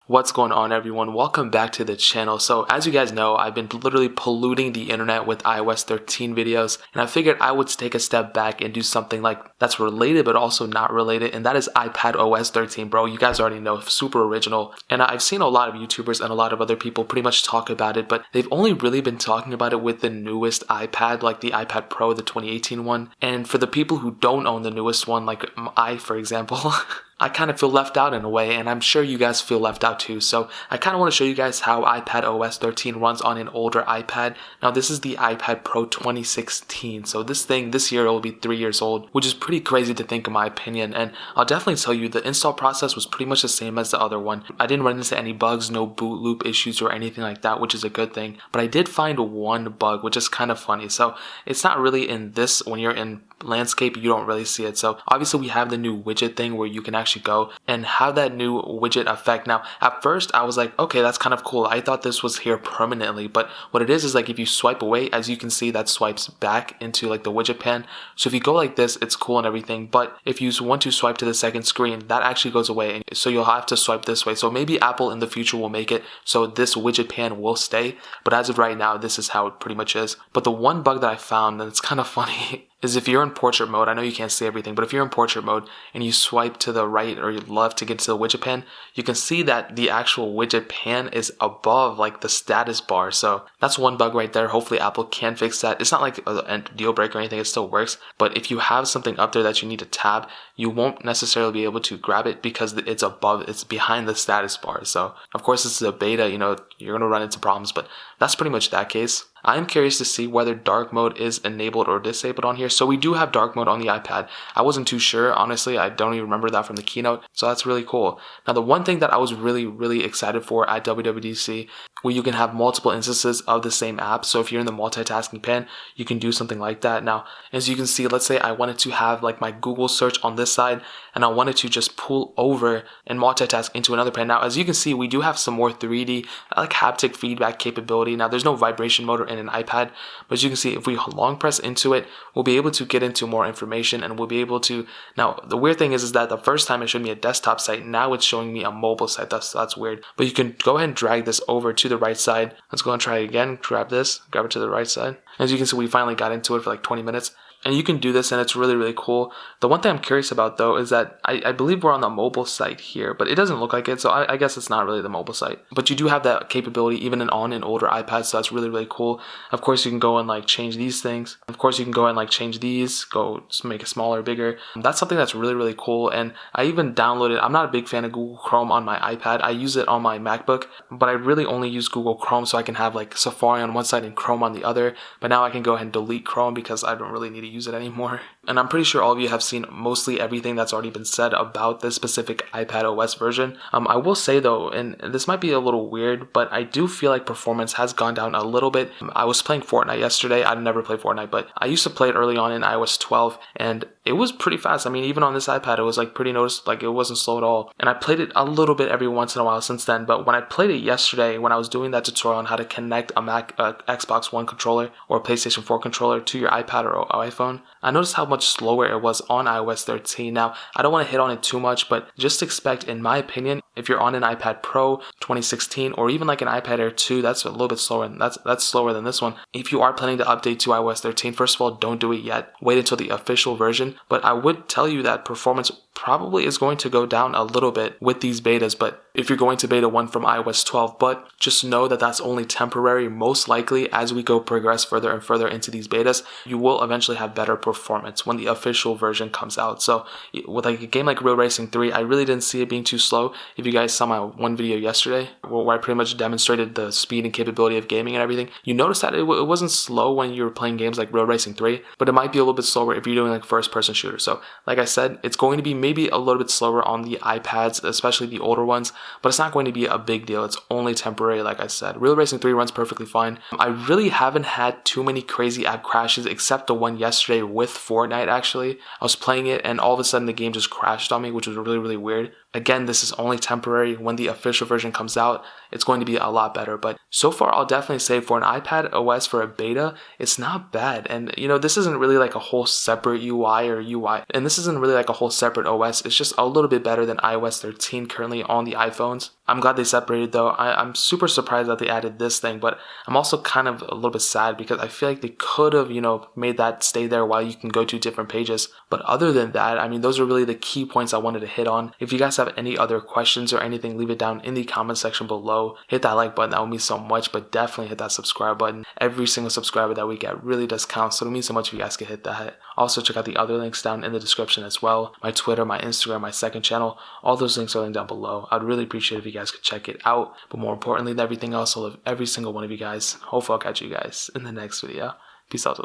What's going on, everyone? Welcome back to the channel. So as you guys know, I've been literally polluting the internet with iOS 13 videos, and I figured I would take a step back and do something like that's related but also not related, and that is iPadOS 13, bro. You guys already know, super original. And I've seen a lot of YouTubers and a lot of other people pretty much talk about it, but they've only really been talking about it with the newest iPad, like the iPad Pro, the 2018 one. And for the people who don't own the newest one, like I, for example, I kind of feel left out in a way, and I'm sure you guys feel left out too. So I kind of want to show you guys how iPadOS 13 runs on an older iPad. Now this is the iPad Pro 2016, so this year it will be 3 years old, which is pretty crazy to think in my opinion. And I'll definitely tell you the install process was pretty much the same as the other one. I didn't run into any bugs, no boot loop issues or anything like that, which is a good thing. But I did find one bug, which is kind of funny. So it's not really in this, when you're in landscape you don't really see it. So obviously we have the new widget thing where you can actually go and have that new widget effect. Now at first I was like, okay, that's kind of cool. I thought this was here permanently, but what it is like if you swipe away, as you can see, that swipes back into like the widget pan. So if you go like this, it's cool and everything, but if you want to swipe to the second screen, that actually goes away, and so you'll have to swipe this way. So maybe Apple in the future will make it so this widget pan will stay, but as of right now this is how it pretty much is. But the one bug that I found, and it's kind of funny, is if you're in portrait mode, I know you can't see everything, but if you're in portrait mode and you swipe to the right or left to get to the widget pan, you can see that the actual widget pan is above like the status bar. So that's one bug right there. Hopefully Apple can fix that. It's not like a deal breaker or anything, it still works, but if you have something up there that you need to tab, you won't necessarily be able to grab it because it's behind the status bar. So of course this is a beta, you're going to run into problems, but that's pretty much that case. I am curious to see whether dark mode is enabled or disabled on here. So we do have dark mode on the iPad. I wasn't too sure, honestly. I don't even remember that from the keynote. So that's really cool. Now the one thing that I was really excited for at WWDC, where you can have multiple instances of the same app. So if you're in the multitasking pan, you can do something like that. Now, as you can see, let's say I wanted to have like my Google search on this side, and I wanted to just pull over and multitask into another pan. Now, as you can see, we do have some more 3D, like haptic feedback capability. Now, there's no vibration motor in an iPad, but as you can see, if we long press into it, we'll be able to get into more information, and we'll be able to, now the weird thing is that the first time it showed me a desktop site, now it's showing me a mobile site. That's weird, but you can go ahead and drag this over to the right side. Let's go and try it again. Grab it to the right side. As you can see, we finally got into it for like 20 minutes. And you can do this, and it's really cool. The one thing I'm curious about though is that I believe we're on the mobile site here, but it doesn't look like it, so I guess it's not really the mobile site. But you do have that capability even on an older iPad, so that's really cool. Of course you can go and like change these things. Of course you can go and like change these, go make it smaller, bigger. That's something that's really cool. And I even downloaded, I'm not a big fan of Google Chrome on my iPad. I use it on my MacBook, but I really only use Google Chrome, so I can have like Safari on one side and Chrome on the other. But now I can go ahead and delete Chrome because I don't really need to use it anymore. And I'm pretty sure all of you have seen mostly everything that's already been said about this specific iPadOS version. I will say though, and this might be a little weird, but I do feel like performance has gone down a little bit. I was playing Fortnite yesterday. I've never played Fortnite, but I used to play it early on in iOS 12, and it was pretty fast. I mean, even on this iPad, it was like pretty noticeable, like it wasn't slow at all. And I played it a little bit every once in a while since then, but when I played it yesterday, when I was doing that tutorial on how to connect a Xbox One controller or a PlayStation 4 controller to your iPad or iPhone, I noticed how much slower it was on iOS 13. Now, I don't want to hit on it too much, but just expect, in my opinion, if you're on an iPad Pro 2016 or even like an iPad Air 2, that's a little bit slower, and that's slower than this one. If you are planning to update to iOS 13, first of all, don't do it yet. Wait until the official version. But I would tell you that performance probably is going to go down a little bit with these betas, but if you're going to beta 1 from iOS 12, but just know that that's only temporary. Most likely, as we progress further and further into these betas, you will eventually have better performance when the official version comes out. So with like a game like Real Racing 3, I really didn't see it being too slow. If you guys saw my one video yesterday where I pretty much demonstrated the speed and capability of gaming and everything, you noticed that it wasn't slow when you were playing games like Real Racing 3, but it might be a little bit slower if you're doing like first person shooter. So like I said, it's going to be maybe a little bit slower on the iPads, especially the older ones, but it's not going to be a big deal. It's only temporary, like I said. Real Racing 3 runs perfectly fine. I really haven't had too many crazy app crashes except the one yesterday with Fortnite, actually. I was playing it and all of a sudden the game just crashed on me, which was really weird. Again, this is only temporary. When the official version comes out, it's going to be a lot better. But so far, I'll definitely say for an iPadOS for a beta, it's not bad. And this isn't really like a whole separate UI, and this isn't really like a whole separate OS. It's just a little bit better than iOS 13 currently on the iPhones. I'm glad they separated though. I'm super surprised that they added this thing, but I'm also kind of a little bit sad because I feel like they could have, made that stay there while you can go to different pages. But other than that, I mean, those are really the key points I wanted to hit on. If you guys have any other questions or anything, leave it down in the comment section below. Hit that like button, that would mean so much, but definitely hit that subscribe button. Every single subscriber that we get really does count, so it means so much if you guys can hit that. Also, check out the other links down in the description as well. My Twitter, my Instagram, my second channel, all those links are linked down below. I'd really appreciate it if you guys could check it out. But more importantly than everything else, I love every single one of you guys. Hopefully I'll catch you guys in the next video. Peace out.